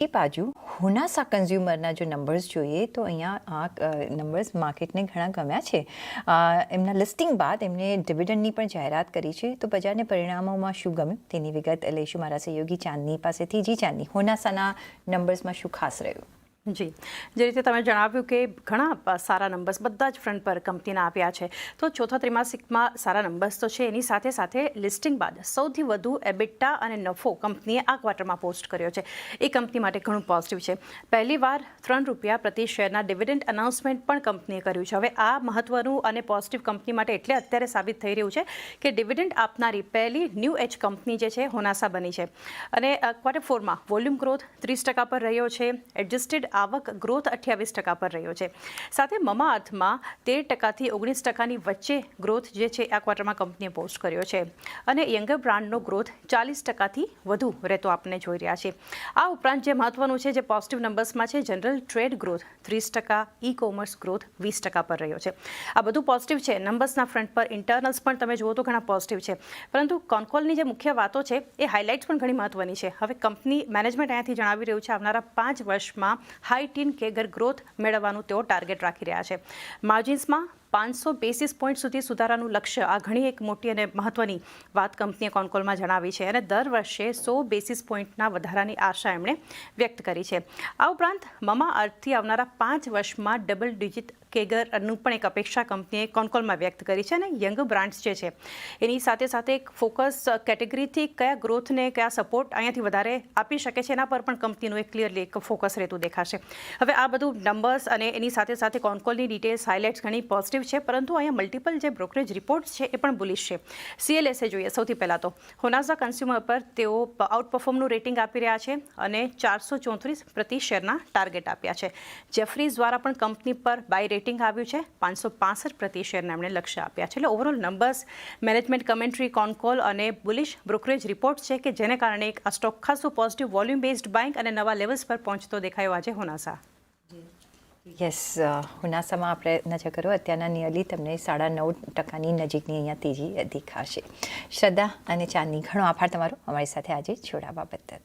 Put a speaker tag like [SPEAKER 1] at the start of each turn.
[SPEAKER 1] એ બાજુ હુનાસા કન્ઝ્યુમરના જો નંબર્સ જોઈએ તો અહીંયા આ નંબર્સ માર્કેટને ઘણા ગમ્યા છે. એમના લિસ્ટિંગ બાદ એમણે ડિવિડન્ડની પણ જાહેરાત કરી છે. તો બજારને પરિણામોમાં શું ગમ્યું તેની વિગત લઈશું મારા સહયોગી ચાંદની પાસેથી. જી ચાંદની, હુનાસાના નંબર્સમાં શું ખાસ રહ્યું?
[SPEAKER 2] જી, જે રીતે તમે જણાવ્યું કે ઘણા સારા નંબર્સ બધા જ ફ્રન્ટ પર કંપનીના આપ્યા છે. તો ચોથા ત્રિમાસિકમાં સારા નંબર્સ તો છે, એની સાથે સાથે લિસ્ટિંગ બાદ સૌથી વધુ એબિટા અને નફો કંપનીએ આ ક્વાર્ટરમાં પોસ્ટ કર્યો છે. એ કંપની માટે ઘણું પોઝિટિવ છે. પહેલીવાર ₹3 પ્રતિ શેરના ડિવિડન્ડ અનાઉન્સમેન્ટ પણ કંપનીએ કર્યું છે. હવે આ મહત્વનું અને પોઝિટિવ કંપની માટે એટલે અત્યારે સાબિત થઈ રહ્યું છે કે ડિવિડન્ડ આપનારી પહેલી ન્યૂ એજ કંપની જે છે હુનાસા બની છે. અને ક્વાર્ટર 4માં વોલ્યુમ ગ્રોથ 30% પર રહ્યો છે. એડજસ્ટેડ આવક ગ્રોથ 28% પર રહ્યો છે. સાથે મમાઅર્થમાં 13%થી 19%ની વચ્ચે ગ્રોથ જે છે આ ક્વાર્ટરમાં કંપનીએ પોસ્ટ કર્યો છે. અને યંગર બ્રાન્ડનો ગ્રોથ 40%થી વધુ રહેતો આપણે જોઈ રહ્યા છીએ. આ ઉપરાંત જે મહત્વનું છે, જે પોઝિટિવ નંબર્સમાં છે, general trade growth 30%, e commerce growth 20% પર રહ્યો છે. આ બધું પોઝિટિવ છે નંબર્સના ફ્રન્ટ પર. ઇન્ટરનલ્સ પણ તમે જુઓ તો ઘણા પોઝિટિવ છે. પરંતુ કોનકોલની જે મુખ્ય વાતો છે એ હાઇલાઇટ્સ પણ ઘણી મહત્વની છે. હવે કંપની મેનેજમેન્ટ અહીંયાથી જણાવી રહ્યું છે આવનારા 5 વર્ષમાં હાઈ ટીન કેગર ગ્રોથ મેળવવાનું તેઓ ટાર્ગેટ રાખી રહ્યા છે. માર્જિન્સમાં 500 બેસિસ પોઈન્ટ સુધી સુધારાનું લક્ષ્ય, આ ઘણી એક મોટી અને મહત્વની વાત કંપનીએ કોનકોલમાં જણાવી છે. અને દર વર્ષે 100 બેસિસ પોઈન્ટના વધારાની આશા એમણે વ્યક્ત કરી છે. આ ઉપરાંત મમાઅર્થથી આવનારા 5 વર્ષમાં ડબલ ડિજિટ કેગરનું પણ એક અપેક્ષા કંપનીએ કોનકોલમાં વ્યક્ત કરી છે. અને યંગ બ્રાન્ડ્સ જે છે એની સાથે સાથે એક ફોકસ કેટેગરીથી કયા ગ્રોથને કયા સપોર્ટ અહીંયાથી વધારે આપી શકે છે એના પર પણ કંપનીનું એક ક્લિયરલી એક ફોકસ રહેતું દેખાશે. હવે આ બધું નંબર્સ અને એની સાથે સાથે કોનકોલની ડિટેલ્સ હાઇલાઇટ્સ ઘણી પોઝિટિવ છે. પરંતુ અહીંયા મલ્ટિપલ જે બ્રોકરેજ રિપોર્ટ્સ છે એ પણ બુલિશ છે. CLSA જોઈએ સૌથી પહેલાં તો હુનાસા કન્ઝ્યુમર પર તેઓ આઉટ પરફોર્મનું રેટિંગ આપી રહ્યા છે અને 434 પ્રતિ શેરના ટાર્ગેટ આપ્યા છે. જેફરીઝ દ્વારા પણ કંપની પર બાય રેટિંગ આવ્યું છે. 565 પ્રતિ શેરના એમણે લક્ષ્ય આપ્યા છે. એટલે ઓવરઓલ નંબર્સ, મેનેજમેન્ટ કમેન્ટ્રી, કોનકોલ અને બુલિશ બ્રોકરેજ રિપોર્ટ છે કે જેને કારણે એક આ સ્ટોક ખાસું પોઝિટિવ વોલ્યુમ બેઝડ બાઇંગ અને નવા લેવલ્સ પર પહોંચતો દેખાયો આજે હુનાસા.
[SPEAKER 1] યસ, હુનાસામાં આપણે નજર કરો અત્યારના નિયરલી તમને 9.5%ની નજીકની અહીંયા તેજી દેખાશે. શ્રદ્ધા અને ચાંદની, ઘણો આભાર તમારો અમારી સાથે આજે જોડાવા બદલ.